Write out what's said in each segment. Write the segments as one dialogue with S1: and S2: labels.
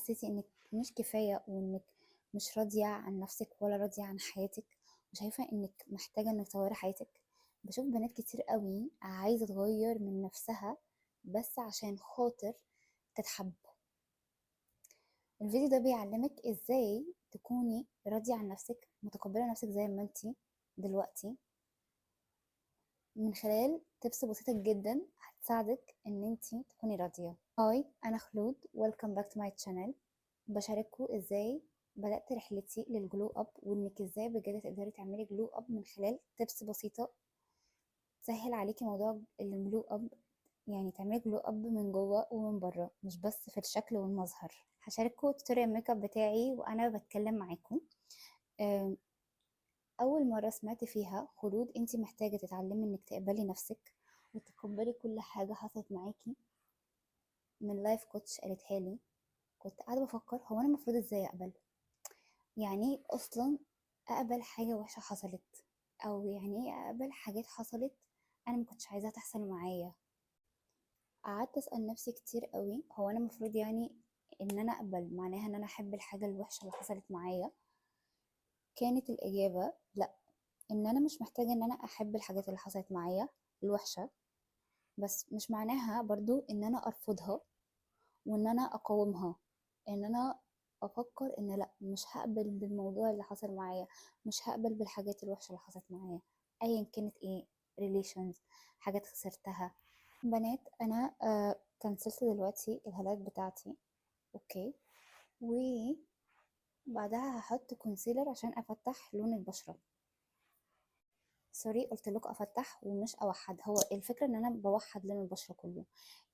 S1: حسيتي انك مش كفاية وانك مش راضية عن نفسك ولا راضية عن حياتك وشايفة انك محتاجة انك تغيري حياتك. بشوف بنات كتير قوي عايزة تغير من نفسها بس عشان خاطر تتحب. الفيديو ده بيعلمك ازاي تكوني راضية عن نفسك، متقبلة نفسك زي ما انتي دلوقتي، من خلال تبس بسيطة جدا هتساعدك ان انتي تكوني راضية. هاي، انا خلود، ويلكم باك تو ماي channel. بشارككم ازاي بدأت رحلتي للجلو اب وانك ازاي بجد تقدري تعملي جلو اب من خلال تبس بسيطة تسهل عليكي موضوع الجلو اب، يعني تعملي جلو اب من جوه ومن بره، مش بس في الشكل والمظهر. هشارككم توتوريال الميك اب بتاعي وانا بتكلم معاكم. أم، اول مرة سمعت فيها خلود انتي محتاجة تتعلمي انك تقبلي نفسك وتتقبلي كل حاجة حصلت معاكي، من لايف كوتش قالتها لي. كنت قاعدة بفكر هو انا المفروض ازاي اقبل، يعني ايه اصلا اقبل حاجة وحشة حصلت، او يعني ايه اقبل حاجات حصلت انا ما كنتش عايزاها تحصل معايا. قعدت اسال نفسي كتير قوي هو انا المفروض يعني ان انا اقبل معناها ان انا احب الحاجة الوحشة اللي حصلت معايا. كانت الاجابة لا، ان انا مش محتاجة ان انا احب الحاجات اللي حصلت معايا الوحشة، بس مش معناها برضو ان انا ارفضها وان انا اقاومها، ان انا افكر ان لا مش هقبل بالموضوع اللي حصل معايا، مش هقبل بالحاجات الوحشه اللي حصلت معايا ايا كانت ايه. ريليشنز، حاجات خسرتها. بنات، انا كنسلت دلوقتي الهالات بتاعتي، اوكي، وبعدها هحط كونسيلر عشان افتح لون البشره. سوري، قلت لكم افتح ومش اوحد، هو الفكره ان انا بوحد لون البشره كله.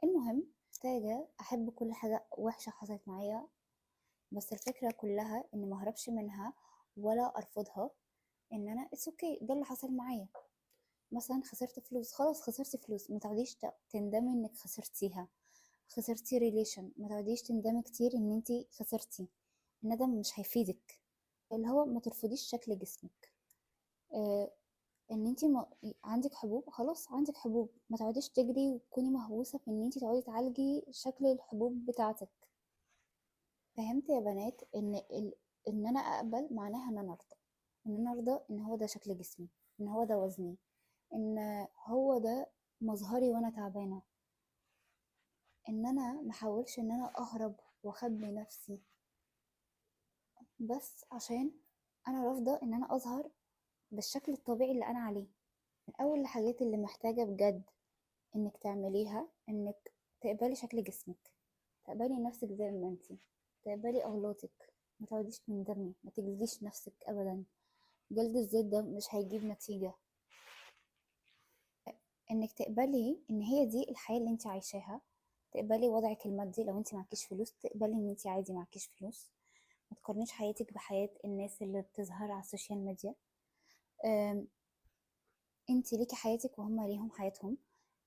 S1: المهم، محتاجه احب كل حاجه وحشه حصلت معايا، بس الفكرة كلها اني مهربش منها ولا ارفضها. ان انا اتس اوكي، ده اللي حصل معايا. مثلا خسرت فلوس، خلاص خسرت فلوس، ما تقعديش تندمي انك خسرتيها. خسرتي ريليشن، ما تقعديش تندمي كتير ان انتي خسرتي. الندم مش هيفيدك. اللي هو ما ترفضيش شكل جسمك. آه ان انتي عندك حبوب، خلاص عندك حبوب، ما تقعديش تجري وتكوني مهووسة في ان انتي تقعدي تعالجي شكل الحبوب بتاعتك. فهمت يا بنات ان ان انا اقبل معناها ان انا ارضى، ان انا ارضى ان هو ده شكل جسمي، ان هو ده وزني، ان هو ده مظهري وانا تعبانه. ان انا محاولش ان انا اهرب واخبي نفسي بس عشان انا رافضه ان انا اظهر بالشكل الطبيعي اللي انا عليه. من اول الحاجات اللي محتاجه بجد انك تعمليها انك تقبلي شكل جسمك، تقبلي نفسك زي ما انتي، تقبلي اغلاطك، ما تقعديش تندمي، ما تجلديش نفسك ابدا. جلد الذات ده مش هيجيب نتيجة. انك تقبلي ان هي دي الحياة اللي انت عايشاها، تقبلي وضعك المادي، لو انت معكيش فلوس تقبلي ان انت عادي معكيش فلوس. ما تقارنيش حياتك بحياة الناس اللي بتظهر على السوشيال ميديا. انت ليكي حياتك وهم ليهم حياتهم.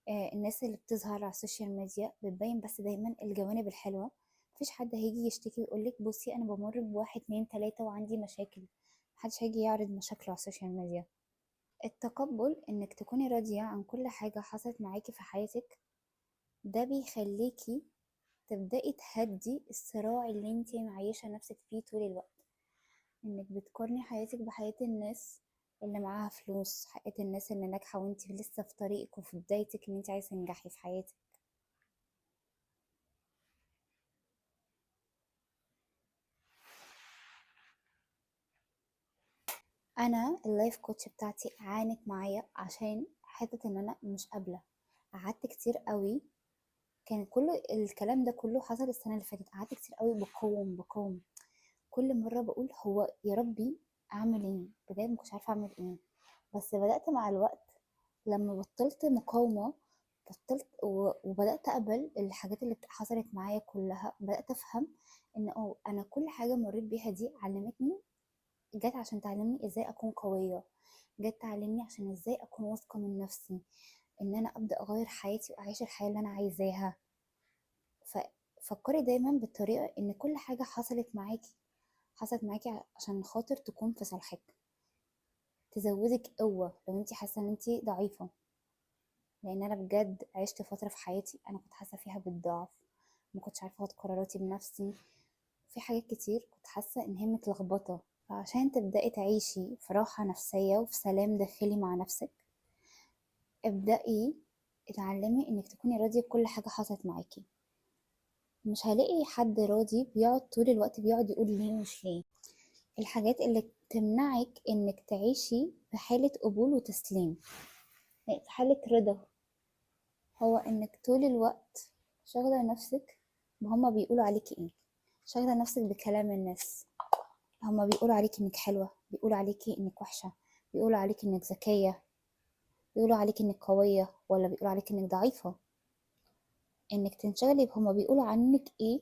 S1: الناس اللي بتظهر على السوشيال ميديا بتبين بس دايما الجوانب الحلوة. مفيش حد هيجي يشتكي ويقولك بصي انا بمر بواحد اتنين تلاتة وعندي مشاكل. محدش هيجي يعرض مشاكله على السوشيال ميديا. التقبل انك تكوني راضية عن كل حاجة حصلت معاكي في حياتك، ده بيخليكي تبدأي تهدي الصراع اللي انتي معيشة نفسك فيه طول الوقت. انك بتقارني حياتك بحياة الناس اللي معاها فلوس، حياة الناس اللي ناجحة وانتي لسه في طريقك وفي بدايتك ان انتي عايزة تنجحي في حياتك. انا اللايف كوتش بتاعتي عانت معايا عشان حتة ان انا مش قابلة. قعدت كتير قوي، كان كل الكلام ده كله حصل السنة اللي فاتت. قعدت كتير قوي بقاوم. كل مرة بقول هو يا ربي اعمل ايه، بجد مكنتش عارفة اعمل ايه. بس بدأت مع الوقت، لما بطلت مقاومة، بطلت وبدأت أقبل الحاجات اللي حصلت معايا كلها. بدأت أفهم إن أنا كل حاجة مريت بيها دي علمتني، جت عشان تعلمني إزاي أكون قوية، جت تعلمني عشان إزاي أكون واثقة من نفسي، إن أنا أبدأ أغير حياتي وأعيش الحياة اللي أنا عايزاها. ففكري دايما بالطريقة إن كل حاجة حصلت معاكي عشان خاطر تكون في صالحك، تزودك قوة لو انتي حاسة ان انتي ضعيفة. لان انا بجد عشت فترة في حياتي انا كنت حاسة فيها بالضعف، ما كنتش عارفة اخد قراراتي بنفسي، في حاجات كتير كنت حاسة ان هي متلخبطة. فعشان تبدأي تعيشي في راحة نفسية وفي سلام داخلي مع نفسك، ابدأي اتعلمي انك تكوني راضية بكل حاجة حصلت معاكي. مش هلاقي حد راضي بيقعد طول الوقت بيقعد يقول ليه مش ليه. الحاجات اللي تمنعك انك تعيشي في حالة قبول وتسليم، في حالة رضا، هو انك طول الوقت شاغلة نفسك بهما بيقولوا عليكي ايه، شاغلة نفسك بكلام الناس. هما بيقولوا عليكي انك حلوة، بيقولوا عليكي انك وحشة، بيقولوا عليكي انك ذكية، بيقولوا عليكي انك قوية ولا بيقولوا عليكي انك ضعيفة. انك تنشغلي بهما بيقولوا عنك ايه،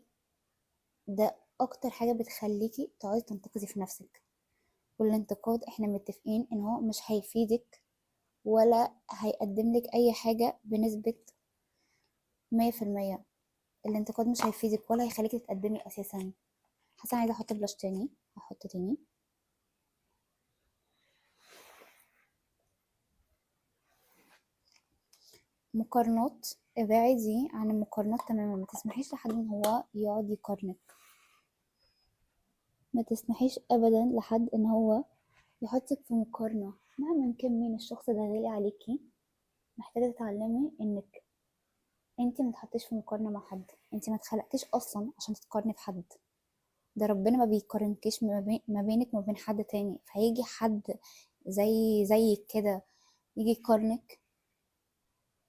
S1: ده اكتر حاجة بتخليكي تقعدي تنتقدي في نفسك. والانتقاد احنا متفقين ان هو مش هيفيدك ولا هيقدم لك اي حاجة بنسبة 100%. الانتقاد مش هيفيدك ولا هيخليكي تتقدمي اساسا. حاسة عايزة احط بلاش تاني، هحط تاني. مقارنات، ابعدي عن المقارنات تماما. ما تسمحيش لحد ان هو يقعد يقارنك، ما تسمحيش ابدا لحد ان هو يحطك في مقارنة مهما كان مين الشخص ده غالي عليكي. محتاجة تتعلمي انك انت ما تحطيش في مقارنة مع حد. انت ما اتخلقتيش اصلا عشان تتقارني بحد. ده ربنا ما بيقارنكيش ما بينك وما بين حد تاني. فهيجي حد زيك كده يجي يقارنك،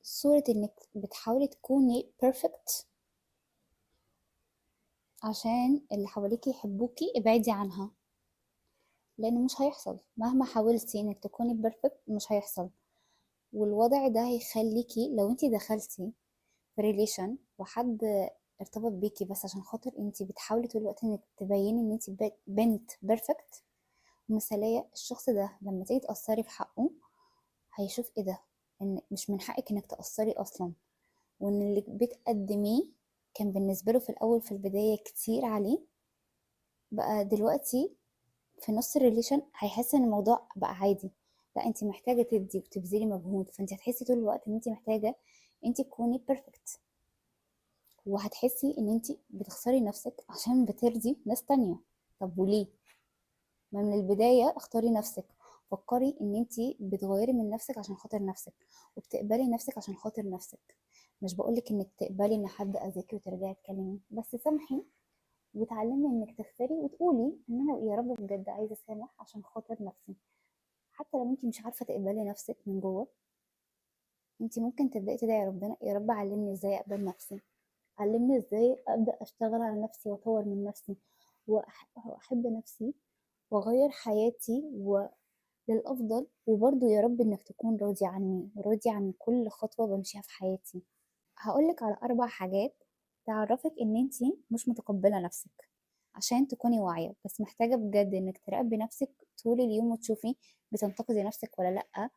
S1: صورة انك بتحاولي تكوني perfect عشان اللي حواليكي يحبوكي، ابعدي عنها. لانه مش هيحصل مهما حاولتي انك تكوني بيرفكت، مش هيحصل. والوضع ده هيخليكي لو انتي دخلتي في ريليشن وحد ارتبط بيكي بس عشان خاطر انتي بتحاولي طول الوقت انك تبيني ان انتي بنت بيرفكت مثالية، الشخص ده لما تيجي تأثري في حقه هيشوف ايه ده، ان مش من حقك انك تأثري اصلا. وان اللي بتقدميه كان بالنسبة له في الاول في البداية كتير عليه، بقى دلوقتي في نص الريليشن هيحس ان الموضوع بقى عادي. لا، انت محتاجه تدي وتبذلي مجهود، فانت هتحسي طول الوقت ان انت محتاجه انت تكوني بيرفكت. وهتحسي ان انت بتخسري نفسك عشان بترضي ناس تانية. طب وليه؟ ما من البدايه اختاري نفسك. فكري ان انت بتغيري من نفسك عشان خاطر نفسك، وبتقبلي نفسك عشان خاطر نفسك. مش بقولك انك تقبلي ان حد اذاكي وترجعي تكلمي، بس سامحي وتعلمي انك تغفري وتقولي ان انا يا رب بجد عايزه اسامح عشان خاطر نفسي. حتى لو انت مش عارفه تقبلي نفسك من جوه، انت ممكن تبداي تدعي ربنا: يا رب علمني ازاي اقبل نفسي، علمني ازاي ابدا اشتغل على نفسي واطور من نفسي واحب نفسي واغير حياتي للافضل. وبرضه يا رب انك تكون راضي عني وراضي عن كل خطوه بمشيها في حياتي. هقولك على 4 حاجات تعرفك ان انت مش متقبله نفسك عشان تكوني واعيه. بس محتاجه بجد انك تراقبي نفسك طول اليوم وتشوفي بتنتقدي نفسك ولا لا،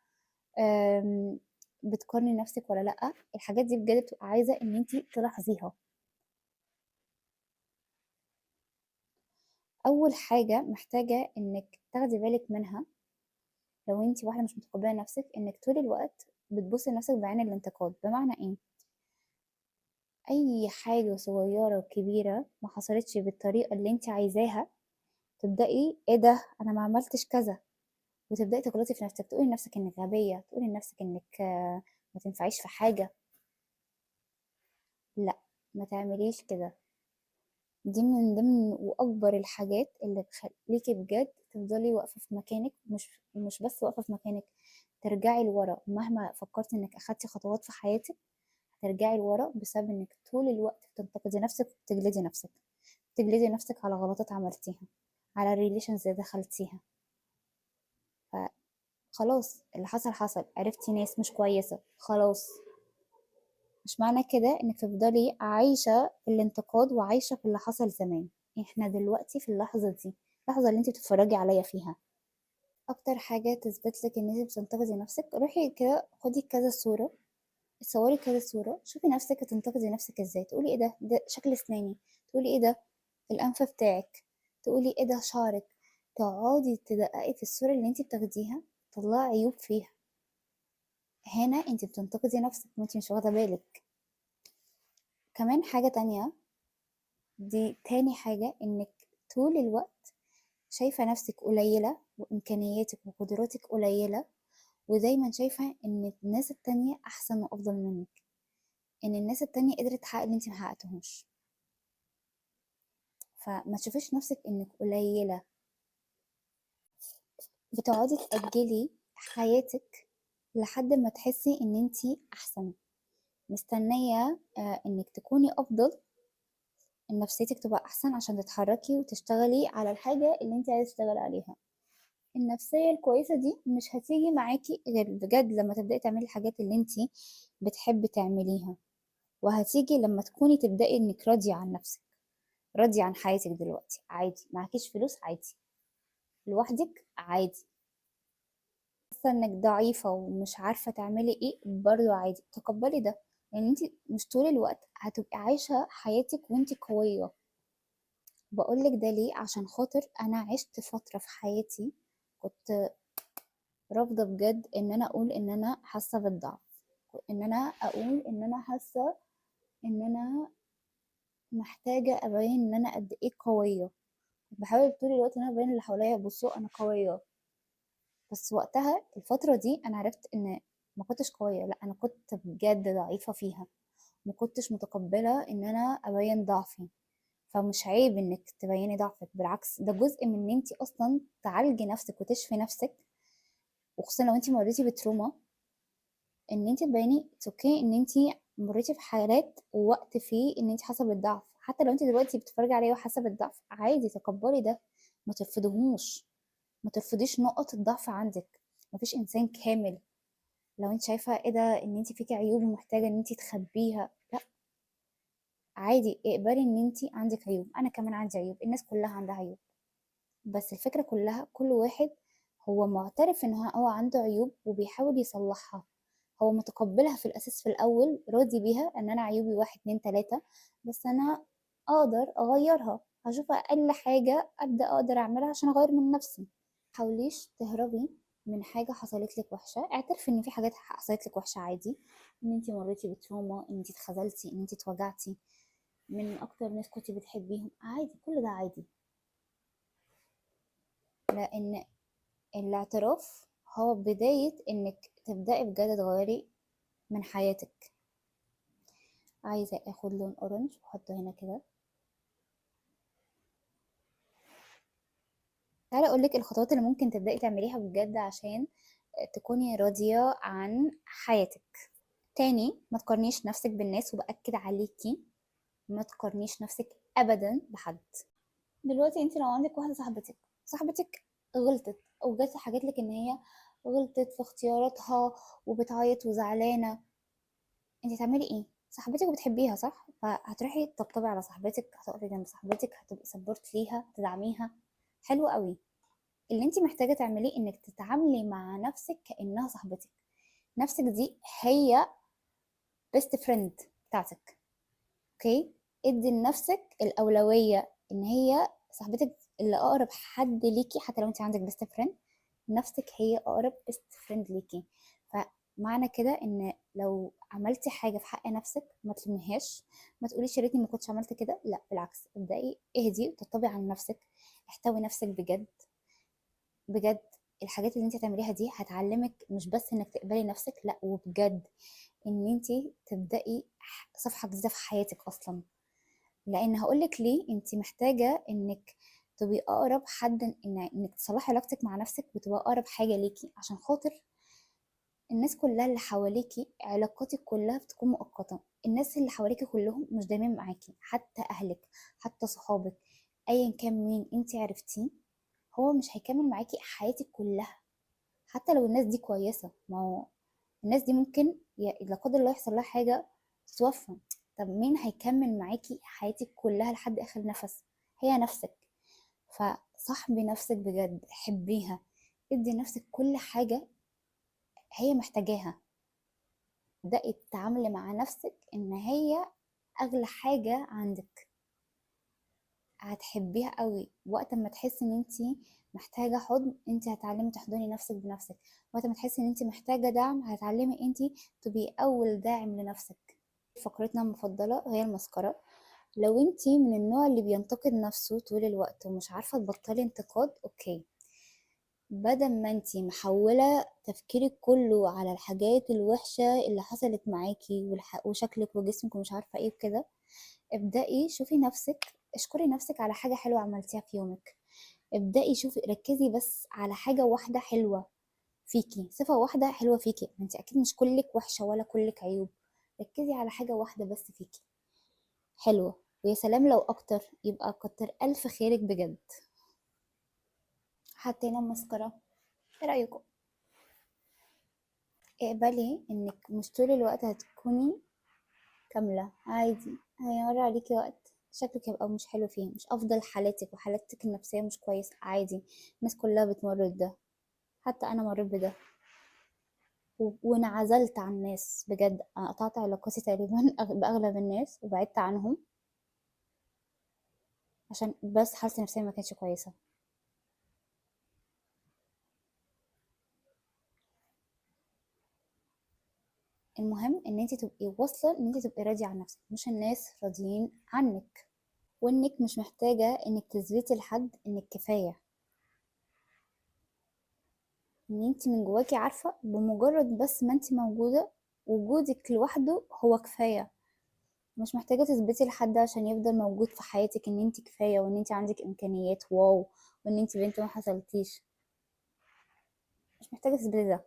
S1: بتقارني نفسك ولا لأ. الحاجات دي بجد بتبقى عايزة ان انتي تلاحظيها. اول حاجة محتاجة انك تاخدي بالك منها لو انتي واحدة مش متقبلة نفسك، انك طول الوقت بتبصي لنفسك بعين الانتقاد. بمعنى ايه؟ اي حاجة صغيرة وكبيرة ما حصلتش بالطريقة اللي انتي عايزاها، تبدأي ايه ده انا ما عملتش كذا، وتبدأي تغلطي في نفسك، تقولي لنفسك انك غبية، تقولي لنفسك انك ما تنفعيش في حاجة. لا، ما تعمليش كده. دي من ضمن واكبر الحاجات اللي بتخليكي بجد تفضلي واقفه في مكانك. مش بس واقفه في مكانك، ترجعي لورا. مهما فكرتي انك اخدتي خطوات في حياتك هترجعي لورا بسبب انك طول الوقت بتنتقدي نفسك وبتجلدي نفسك. بتجلدي نفسك على غلطات عملتيها، على ريليشنز اللي دخلتيها. فخلاص اللي حصل حصل، عرفتي ناس مش كويسه خلاص. مش معنى كده انك تفضلي عايشة في الانتقاد وعايشة في اللي حصل زمان. احنا دلوقتي في اللحظة دي، اللحظة اللي انت بتتفرجي عليا فيها. اكتر حاجة تثبت لك ان انت بتنتقدي نفسك، روحي كده خدي كذا صورة، اتصوري كذا صورة، شوفي نفسك بتنتقدي نفسك ازاي. تقولي ايه ده شكل اسناني، تقولي ايه ده الانف بتاعك، تقولي ايه ده شعرك. تقعدي تدققي في الصورة اللي انت بتاخديها، تطلعي عيوب فيها. هنا انت بتنتقدي نفسك وانت مش واخدة بالك. كمان حاجة تانية، دي تاني حاجة، انك طول الوقت شايفة نفسك قليلة وامكانياتك وقدراتك قليلة، ودايما شايفة ان الناس التانية احسن وافضل منك، ان الناس التانية قدرت تحقق اللي انت محققتهوش. فما تشوفيش نفسك انك قليلة، بتقعدي تأجلي حياتك لحد ما تحسي ان انت احسن، مستنية انك تكوني افضل، ان نفسيتك تبقى احسن عشان تتحركي وتشتغلي على الحاجة اللي انت عايزة تشتغلي عليها. النفسية الكويسة دي مش هتيجي معاكي غير بجد لما تبدأي تعملي الحاجات اللي انت بتحبي تعمليها، وهتيجي لما تكوني تبدأي انك راضية عن نفسك، راضية عن حياتك دلوقتي. عادي معكيش فلوس، عادي، لوحدك، عادي، حاسة انك ضعيفة ومش عارفة تعملي ايه، برضو عادي، تقبلي ده. لان انت مش طول الوقت هتبقي عايشة حياتك وانت قوية. بقولك ده ليه؟ عشان خاطر انا عشت فترة في حياتي كنت رافضة بجد ان انا اقول ان انا حاسة بالضعف، ان انا اقول ان انا حاسة ان انا محتاجة ابين ان انا قد ايه قوية. بحاول طول الوقت ان انا ابين اللي حواليا بصوا انا قوية. بس وقتها الفترة دي انا عرفت ان ما كنتش قوية، لا انا كنت بجد ضعيفة فيها، ما كنتش متقبلة ان انا ابين ضعفي. فمش عيب انك تبيني ضعفك، بالعكس ده جزء من ان انت اصلا تعالجي نفسك وتشفي نفسك، وخصوصا لو انت مريتي بتروما، ان انت تبيني اوكي ان انت مريتي في حالات ووقت فيه ان انت حاسه بالضعف. حتى لو انت دلوقتي بتتفرجي عليه وحاسه بالضعف، عادي تقبلي ده، ما ترفضهوش، ما ترفضيش نقط الضعف عندك. مفيش انسان كامل. لو انت شايفه ايه ده ان انت فيكي عيوب ومحتاجه ان انت تخبيها، لا، عادي اقبلي ان انت عندك عيوب، انا كمان عندي عيوب، الناس كلها عندها عيوب. بس الفكره كلها كل واحد هو معترف ان هو عنده عيوب وبيحاول يصلحها، هو متقبلها في الاساس في الاول، راضي بيها ان انا عيوبي واحد اتنين تلاته، بس انا اقدر اغيرها، هشوف اقل حاجه ابدا اقدر اعملها عشان اغير من نفسي. حاوليش تهربي من حاجه حصلت لك وحشه، اعترفي ان في حاجات حصلت لك وحشه، عادي، ان انت مريتي بتروما، ان انت اتخذلتي، ان انت اتوجعتي من اكتر ناس كنت بتحبيهم، عادي، كل ده عادي. لان الاعتراف هو بدايه انك تبداي بجد تغيري من حياتك. عايزة اخد لون اورنج واحطه هنا كده. تعالى اقولك الخطوات اللي ممكن تبدأي تعمليها بجد عشان تكوني راضية عن حياتك. تاني، ما تقارنيش نفسك بالناس، وبأكد عليكي ما تقارنيش نفسك ابدا بحد. دلوقتي انت لو عندك واحدة صاحبتك غلطت او جت حكت لك ان هي غلطت في اختياراتها وبتعيط وزعلانة، انت تعملي ايه؟ صاحبتك وبتحبيها صح؟ فهتروحي تطبطبي على صاحبتك، هتقفي جنب صاحبتك، هتبقي سبورت ليها، تدعميها، حلو قوي. اللي انت محتاجه تعمليه انك تتعاملي مع نفسك كانها صاحبتك. نفسك دي هي بيست فريند بتاعتك، اوكي؟ ادي لنفسك الاولويه ان هي صاحبتك اللي اقرب حد ليكي. حتى لو انت عندك بيست فريند، نفسك هي اقرب بيست فريند ليكي. فمعنى كده ان لو عملتي حاجه في حق نفسك ما تلوميهاش، ما تقوليش يا ريتني ما كنتش عملت كده، لا بالعكس، ابدأي اهدي وطبطبي على نفسك، احتوي نفسك بجد. بجد الحاجات اللي انت هتعمليها دي هتعلمك مش بس انك تقبلي نفسك، لا وبجد ان انت تبدأي صفحة جديدة في حياتك اصلا. لان هقولك ليه انت محتاجة انك تبقي اقرب حد، انك تصلحي علاقتك مع نفسك وتبقى اقرب حاجة ليكي، عشان خاطر الناس كلها اللي حواليكي علاقاتك كلها بتكون مؤقتة. الناس اللي حواليكي كلهم مش دايما معاكي، حتى اهلك، حتى صحابك، ايا كان مين انت عرفتيه، هو مش هيكمل معاكي حياتك كلها. حتى لو الناس دي كويسة، ما هو الناس دي ممكن لا قدر الله يحصل لها حاجة تتوفى. طب مين هيكمل معاكي حياتك كلها لحد آخر نفس؟ هي نفسك. فصاحبي نفسك بجد، حبيها، ادي نفسك كل حاجة هي محتاجاها. بدأي تتعاملي مع نفسك إن هي أغلى حاجة عندك. هتحبيها قوي وقت ما تحسي ان انت محتاجه حضن، انت هتعلمي تحضني نفسك بنفسك. وقت ما تحسي ان انت محتاجه دعم، هتعلمي انت تبقي اول داعم لنفسك. فقرتنا المفضله هي المسكره. لو انتي من النوع اللي بينتقد نفسه طول الوقت ومش عارفة تبطلي انتقاد، اوكي، بدل ما انتي محولة تفكيرك كله على الحاجات الوحشة اللي حصلت معاكي وشكلك وجسمك ومش عارفة ايه وكده، ابدأي شوفي نفسك، اشكري نفسك على حاجة حلوة عملتيها في يومك. ابدأي شوفي، ركزي بس على حاجة واحدة حلوة فيكي، صفة واحدة حلوة فيكي، ما انت اكيد مش كلك وحشة ولا كلك عيوب. ركزي على حاجة واحدة بس فيكي حلوة، ويا سلام لو اكتر يبقى كتر الف خيرك بجد. حطينا مسكرة، ايه رأيكم؟ اقبلي انك مش طول الوقت هتكوني كاملة، عادي هيمر عليكي وقت شكلك هيبقى مش حلو فيه، مش افضل حالاتك وحالتك النفسية مش كويسة، عادي، الناس كلها بتمر بده، حتى انا مريت بده وانعزلت عن الناس بجد، انا قطعت علاقاتي تقريبا باغلب الناس وبعدت عنهم عشان بس حالتي النفسية ما كانتش كويسة. المهم ان انت تبقي واصلة ان انت تبقي راضية عن نفسك، مش الناس راضيين عنك، وانك مش محتاجة انك تثبتي لحد انك كفاية، ان انت من جواكي عارفة بمجرد بس ما انت موجودة، وجودك لوحده هو كفاية، مش محتاجة تثبتي لحد عشان يفضل موجود في حياتك ان انت كفاية وان انت عندك امكانيات واو وان انت بنت ما حصلتيش، مش محتاجة تثبتي ده.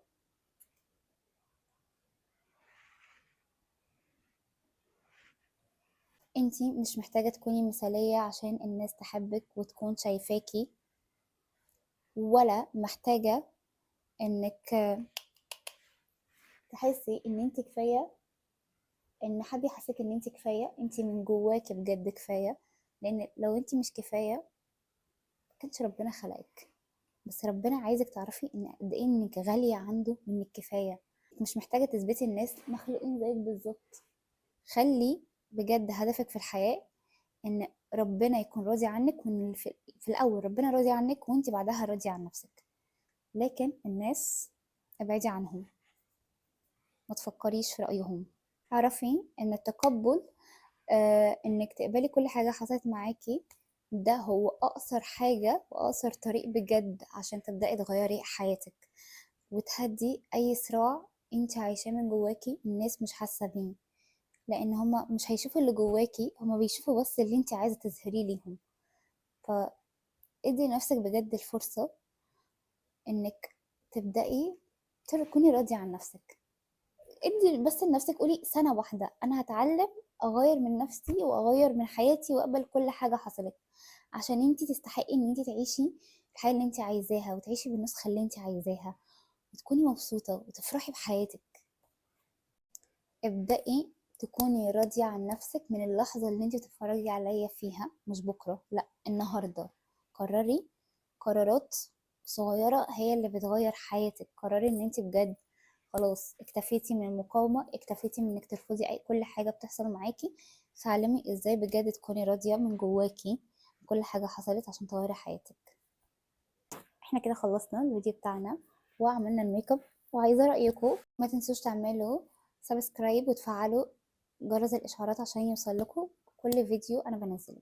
S1: انت مش محتاجة تكوني مثالية عشان الناس تحبك وتكون شايفاكي، ولا محتاجة انك تحسي ان انت كفاية، ان حد يحسسك ان انت كفاية، انت من جواكي بجد كفاية، لان لو انت مش كفاية مكانش ربنا خلقك، بس ربنا عايزك تعرفي ان قد ايه انك غالية عنده وانك كفاية، مش محتاجة تثبتي الناس مخلوقين زيك بالظبط. خلي بجد هدفك في الحياة ان ربنا يكون راضي عنك، وان في الاول ربنا راضي عنك وانت بعدها راضية عن نفسك، لكن الناس ابعدي عنهم، ما تفكريش في رأيهم. اعرفي ان التقبل، انك تقبلي كل حاجة حصلت معاكي، ده هو اقصر حاجة واقصر طريق بجد عشان تبدأي تغيري حياتك وتهدي اي صراع انت عايشاه من جواكي الناس مش حاسة بيه، لان هما مش هيشوفوا اللي جواكي، هما بيشوفوا بس اللي انت عايزة تظهريه ليهم. فادي نفسك بجد الفرصة انك تبدأي تكوني راضية عن نفسك، ادي بس لنفسك، قولي سنة واحدة انا هتعلم اغير من نفسي واغير من حياتي واقبل كل حاجة حصلت، عشان انتي تستحقي ان انتي تعيشي الحياة اللي انتي عايزاها وتعيشي بالنسخة اللي انتي عايزاها وتكوني مبسوطة وتفرحي بحياتك. ابدأي تكوني راضية عن نفسك من اللحظة اللي انتي بتتفرجي عليا فيها، مش بكرة، لا النهاردة. قرري قرارات صغيرة هي اللي بتغير حياتك، قرري ان انتي بجد خلاص اكتفيتي من المقاومة، اكتفيتي من انك ترفضي اي كل حاجة بتحصل معاكي، تعلمي ازاي بجد تكوني راضية من جواكي كل حاجة حصلت عشان تغيري حياتك. احنا كده خلصنا الفيديو بتاعنا وعملنا الميك اب، وعايزة رأيكم، ما تنسوش تعملوا سبسكرايب وتفعلوا جرس الإشعارات عشان يوصل لكم كل فيديو أنا بنزله.